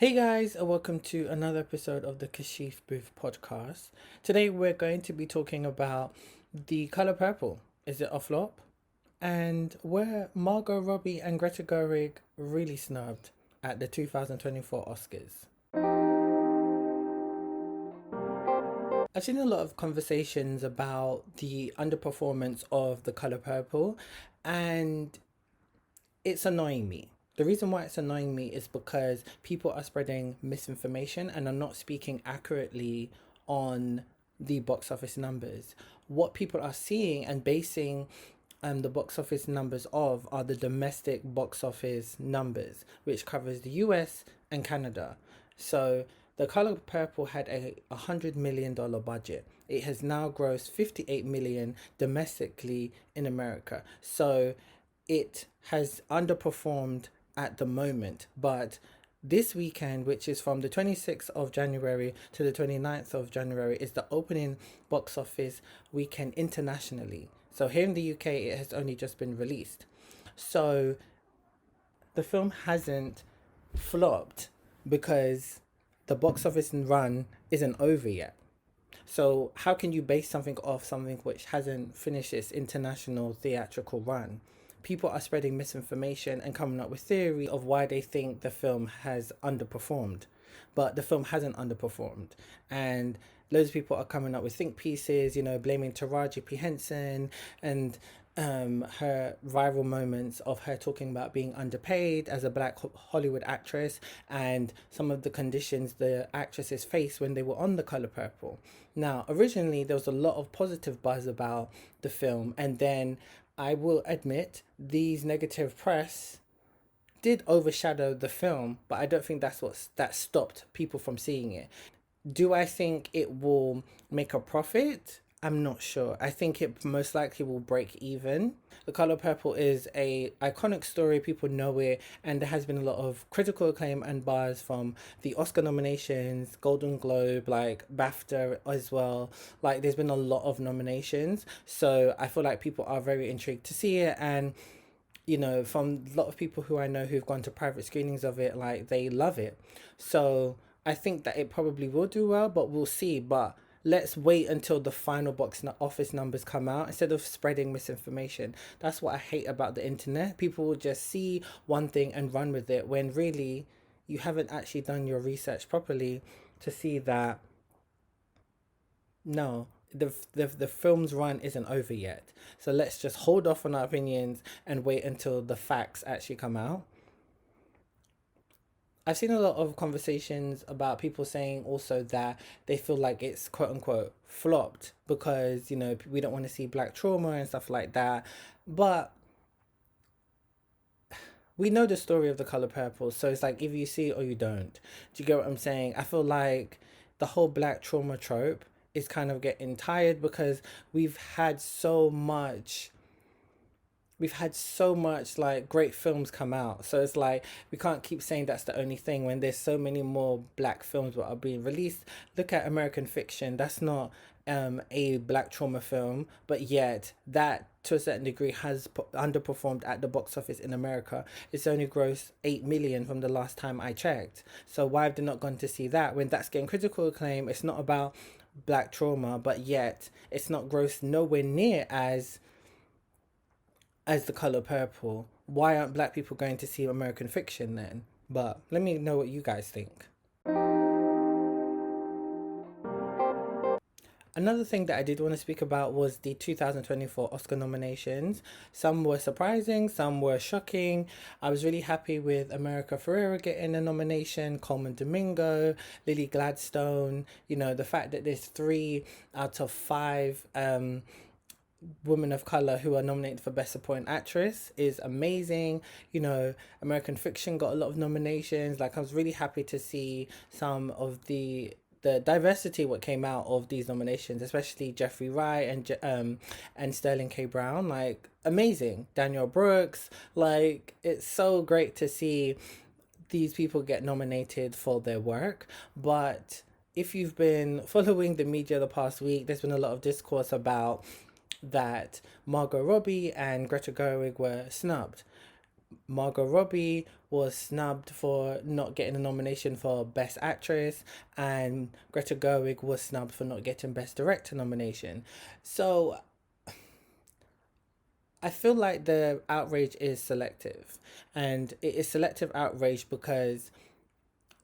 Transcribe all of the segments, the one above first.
Hey guys, and welcome to another episode of the Kashif Booth podcast. Today we're going to be talking about the color purple. Is it a flop? And were Margot Robbie and Greta Gerwig really snubbed at the 2024 Oscars? I've seen a lot of conversations about the underperformance of the color purple, and it's annoying me. The reason why it's annoying me is because people are spreading misinformation and are not speaking accurately on the box office numbers. What people are seeing and basing the box office numbers of are the domestic box office numbers, which covers the US and Canada. So the color purple had a $100 million budget. It has now grossed 58 million domestically in America. So it has underperformed at the moment, but this weekend, which is from the 26th of January to the 29th of January, is the opening box office weekend internationally. So here in the UK, it has only just been released. So the film hasn't flopped because the box office run isn't over yet. So how can you base something off something which hasn't finished its international theatrical run? People are spreading misinformation and coming up with theory of why they think the film has underperformed. But the film hasn't underperformed. And loads of people are coming up with think pieces, blaming Taraji P. Henson and her viral moments of her talking about being underpaid as a black Hollywood actress and some of the conditions the actresses faced when they were on The Color Purple. Now, originally there was a lot of positive buzz about the film, and then I will admit these negative press did overshadow the film, but I don't think that stopped people from seeing it. Do I think it will make a profit? I'm not sure. I think it most likely will break even. The Color Purple is a iconic story. People know it, and there has been a lot of critical acclaim and buzz from the Oscar nominations, Golden Globe, like BAFTA as well. Like there's been a lot of nominations, so I feel like people are very intrigued to see it. And from a lot of people who I know who've gone to private screenings of it, like they love it. So I think that it probably will do well, but we'll see. But let's wait until the final office numbers come out instead of spreading misinformation. That's what I hate about the internet. People will just see one thing and run with it when really you haven't actually done your research properly to see that no, the film's run isn't over yet. So let's just hold off on our opinions and wait until the facts actually come out. I've seen a lot of conversations about people saying also that they feel like it's quote unquote flopped because, we don't want to see black trauma and stuff like that. But we know the story of The Color Purple. So it's like if you see it or you don't. Do you get what I'm saying? I feel like the whole black trauma trope is kind of getting tired because we've had so much like great films come out. So it's like we can't keep saying that's the only thing when there's so many more black films that are being released. Look at American Fiction. That's not a black trauma film, but yet that to a certain degree has underperformed at the box office in America. It's only grossed 8 million from the last time I checked. So why have they not gone to see that when that's getting critical acclaim? It's not about black trauma, but yet it's not grossed nowhere near as The Color Purple. Why aren't black people going to see American Fiction then? But let me know what you guys think. Another thing that I did want to speak about was the 2024 Oscar nominations. Some were surprising, some were shocking. I was really happy with America Ferrera getting a nomination, Coleman Domingo, Lily Gladstone. The fact that there's 3 out of 5 women of color who are nominated for Best Supporting Actress is amazing. American Fiction got a lot of nominations. Like I was really happy to see some of the diversity what came out of these nominations, especially Jeffrey Wright and Sterling K. Brown. Like amazing. Daniel Brooks. Like it's so great to see these people get nominated for their work. But if you've been following the media the past week, there's been a lot of discourse about that Margot Robbie and Greta Gerwig were snubbed. Margot Robbie was snubbed for not getting a nomination for Best Actress, and Greta Gerwig was snubbed for not getting Best Director nomination. So I feel like the outrage is selective, and it is selective outrage because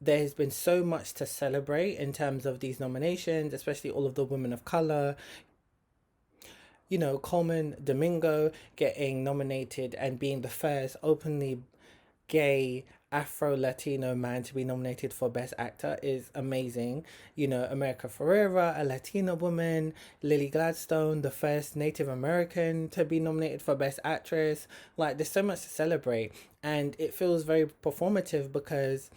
there has been so much to celebrate in terms of these nominations, especially all of the women of color. You know, Coleman Domingo getting nominated and being the first openly gay Afro Latino man to be nominated for Best Actor is amazing. You know, America Ferrera, a Latina woman, Lily Gladstone, the first Native American to be nominated for Best Actress. Like, there's so much to celebrate, and it feels very performative because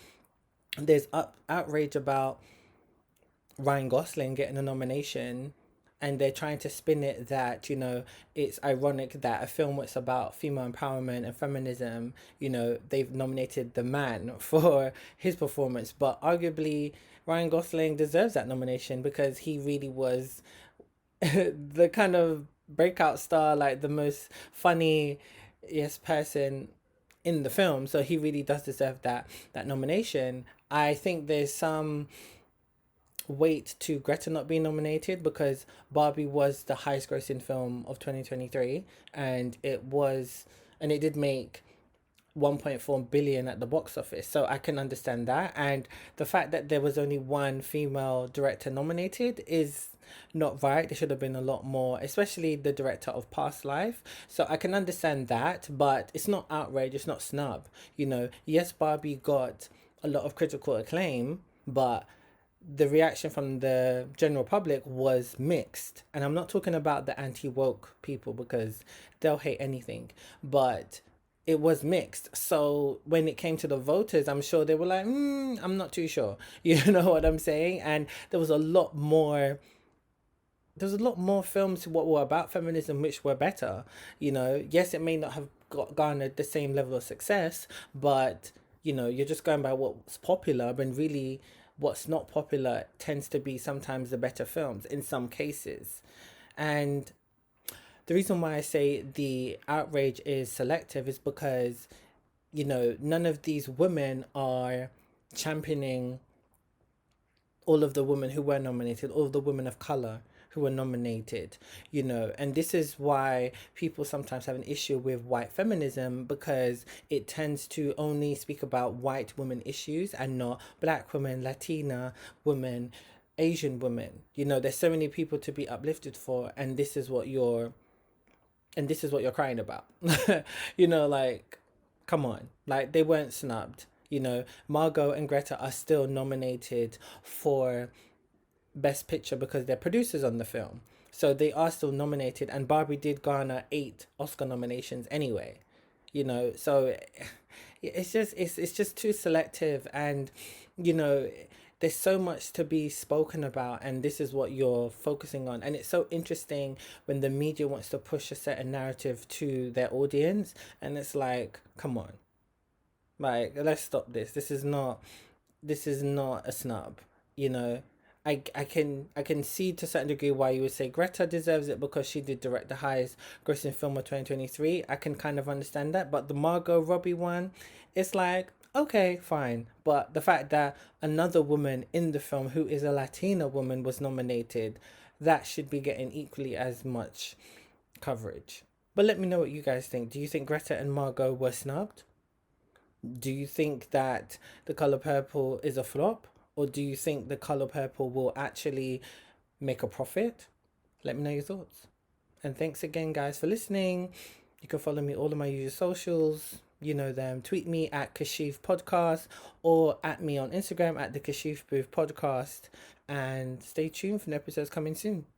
there's outrage about Ryan Gosling getting a nomination, and they're trying to spin it that, you know, it's ironic that a film that's about female empowerment and feminism, you know, they've nominated the man for his performance, but arguably Ryan Gosling deserves that nomination because he really was the kind of breakout star, like the most funny yes person in the film, so he really does deserve that nomination. I think there's some weight to Greta not being nominated because Barbie was the highest grossing film of 2023, and it did make 1.4 billion at the box office. So I can understand that, and the fact that there was only one female director nominated is not right. There should have been a lot more, especially the director of Past Life. So I can understand that, but it's not outrage, it's not snub. You know, yes, Barbie got a lot of critical acclaim, but the reaction from the general public was mixed. And I'm not talking about the anti woke people because they'll hate anything, but it was mixed. So when it came to the voters, I'm sure they were like, I'm not too sure. You know what I'm saying? And there was a lot more films what were about feminism which were better. You know, yes, it may not have garnered the same level of success, but you know, you're just going by what's popular, when really what's not popular tends to be sometimes the better films in some cases. And the reason why I say the outrage is selective is because, you know, none of these women are championing all of the women who were nominated, all of the women of color who were nominated, you know. And this is why people sometimes have an issue with white feminism, because it tends to only speak about white women issues and not black women, Latina women, Asian women. You know, there's so many people to be uplifted for, and this is what you're crying about. You know, like, come on. Like, they weren't snubbed. You know, Margot and Greta are still nominated for Best Picture because they're producers on the film. So they are still nominated, and Barbie did garner 8 Oscar nominations anyway. You know, so it's just too selective, and you know, there's so much to be spoken about, and this is what you're focusing on. And it's so interesting when the media wants to push a certain narrative to their audience, and it's like, come on, like, let's stop this. This is not a snub, you know. I can see to a certain degree why you would say Greta deserves it because she did direct the highest grossing film of 2023. I can kind of understand that, but the Margot Robbie one, it's like, okay, fine. But the fact that another woman in the film who is a Latina woman was nominated, that should be getting equally as much coverage. But let me know what you guys think. Do you think Greta and Margot were snubbed? Do you think that The Color Purple is a flop? Or do you think The Color Purple will actually make a profit? Let me know your thoughts. And thanks again, guys, for listening. You can follow me all on my usual socials. You know them. Tweet me at Kashif Podcast or at me on Instagram at the Kashif Booth Podcast. And stay tuned for the episodes coming soon.